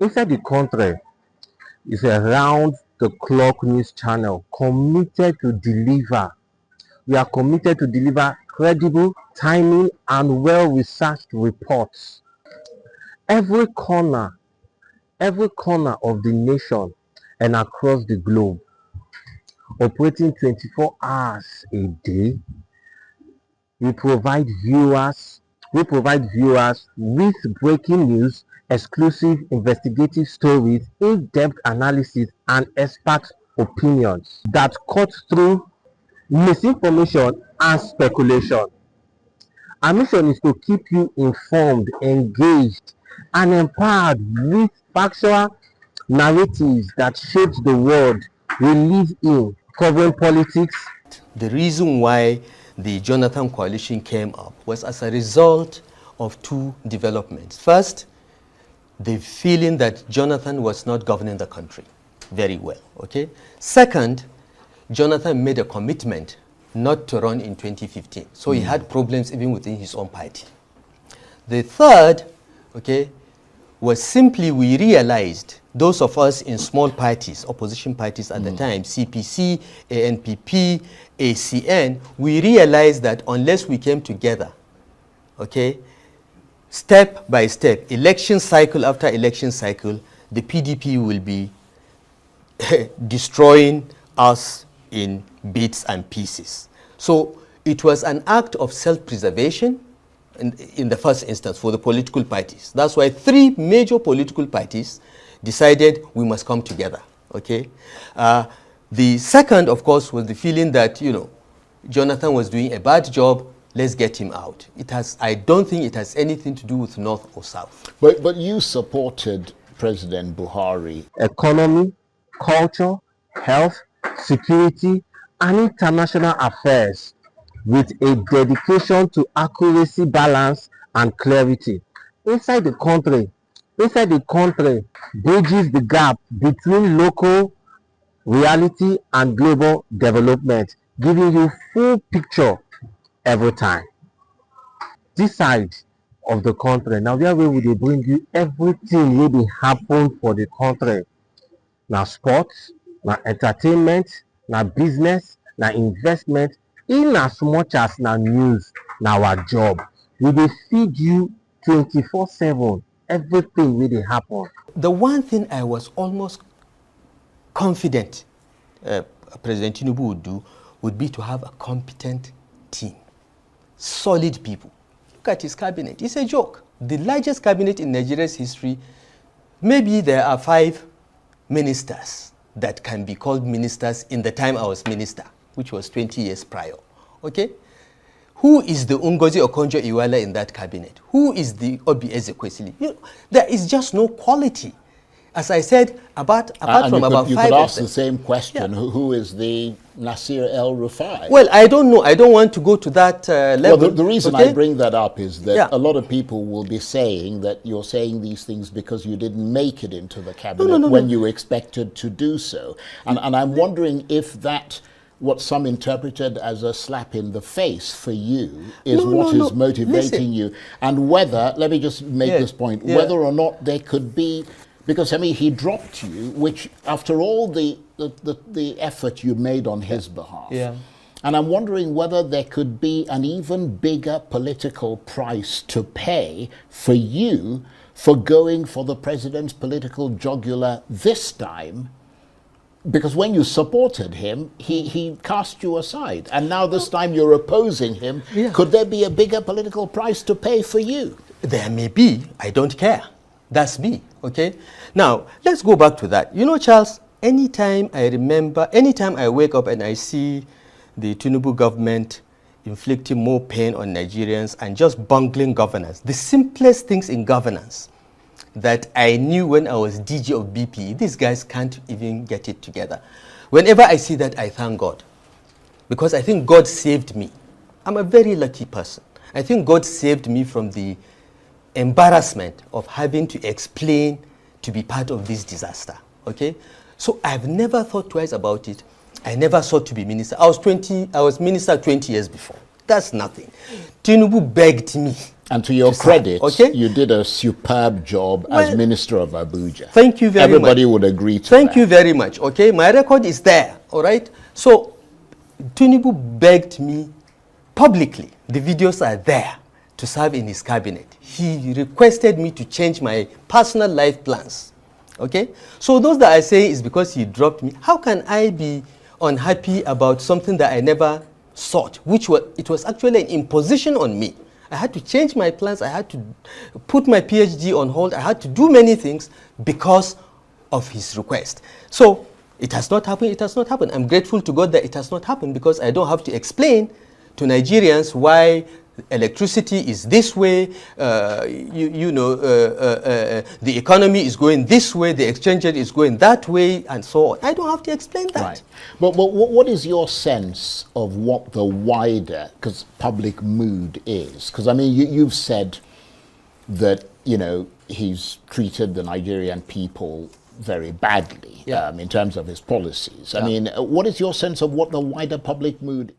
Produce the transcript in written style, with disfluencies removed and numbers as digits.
Inside the country is a round the clock news channel committed to deliver. We are committed to deliver credible, timely, and well-researched reports. Every corner, every corner of the nation and across the globe, operating 24 hours a day, we provide viewers with breaking news, exclusive investigative stories, in-depth analysis, and expert opinions that cut through misinformation and speculation. Our mission is to keep you informed, engaged, and empowered with factual narratives that shape the world we live in, covering politics. The reason why the Jonathan coalition came up was as a result of two developments. First, the feeling that Jonathan was not governing the country very well, okay? Second, Jonathan made a commitment not to run in 2015. So he had problems even within his own party. The third, okay, was simply we realized, those of us in small parties, opposition parties at the time, CPC, ANPP, ACN, we realized that unless we came together, okay, step by step, election cycle after election cycle, the PDP will be destroying us in bits and pieces. So it was an act of self-preservation in the first instance for the political parties. That's why three major political parties decided we must come together, okay? The second, of course, was the feeling that, you know, Jonathan was doing a bad job, let's get him out. I don't think it has anything to do with North or South. But you supported President Buhari. Economy, culture, health, security, and international affairs with a dedication to accuracy, balance, and clarity. Inside the country bridges the gap between local reality and global development, giving you full picture every time. This side of the country, now where will they bring you everything wey dey happen for the country. Na sports, na entertainment, na business, na investment, in as much as na news, na our job. We dey feed you 24/7 everything wey dey happen. The one thing I was almost confident President Tinubu would do would be to have a competent team, solid people. Look at his cabinet. It's a joke. The largest cabinet in Nigeria's history, maybe there are 5 ministers that can be called ministers in the time I was minister, which was 20 years prior, okay? Who is the Ngozi Okonjo-Iweala in that cabinet? Who is the Obi Ezekwesili? You know, there is just no quality. As I said, apart from about 5 you of could ask them. the same question. Yeah. Who is the Nasir El-Rufai? Well, I don't know. I don't want to go to that level. Well, the reason okay? I bring that up is that Yeah. a lot of people will be saying that you're saying these things because you didn't make it into the cabinet when you expected to do so. And I'm wondering if that, what some interpreted as a slap in the face for you, is what is motivating you. And whether, let me just make this point, whether or not there could be, because I mean, he dropped you, which after all the effort you made on his behalf. Yeah. And I'm wondering whether there could be an even bigger political price to pay for you for going for the president's political jugular this time. Because when you supported him, he cast you aside. And now this time you're opposing him. Yeah. Could there be a bigger political price to pay for you? There may be. I don't care. That's me, okay? Now, let's go back to that. You know, Charles, anytime I wake up and I see the Tinubu government inflicting more pain on Nigerians and just bungling governance, the simplest things in governance that I knew when I was DG of BP, these guys can't even get it together. Whenever I see that, I thank God. Because I think God saved me. I'm a very lucky person. I think God saved me from the embarrassment of having to explain to be part of this disaster, okay? So I've never thought twice about it. I never sought to be minister. I was minister 20 years before. That's nothing. Tinubu begged me. And to your to credit, okay? you did a superb job as Well, Minister of Abuja. Thank you very much. Everybody would agree to Thank that. you very much, okay? My record is there, all right? So, Tinubu begged me publicly, the videos are there, to serve in his cabinet. He requested me to change my personal life plans, okay? So those that I say is because he dropped me. How can I be unhappy about something that I never sought, it was actually an imposition on me. I had to change my plans. I had to put my PhD on hold. I had to do many things because of his request. So it has not happened. It has not happened. I'm grateful to God that it has not happened because I don't have to explain to Nigerians why electricity is this way, the economy is going this way, the exchange rate is going that way, and so on. I don't have to explain that. Right. But what is your sense of what the wider public mood is? Because, I mean, you've said that, he's treated the Nigerian people very badly in terms of his policies. I mean, what is your sense of what the wider public mood is?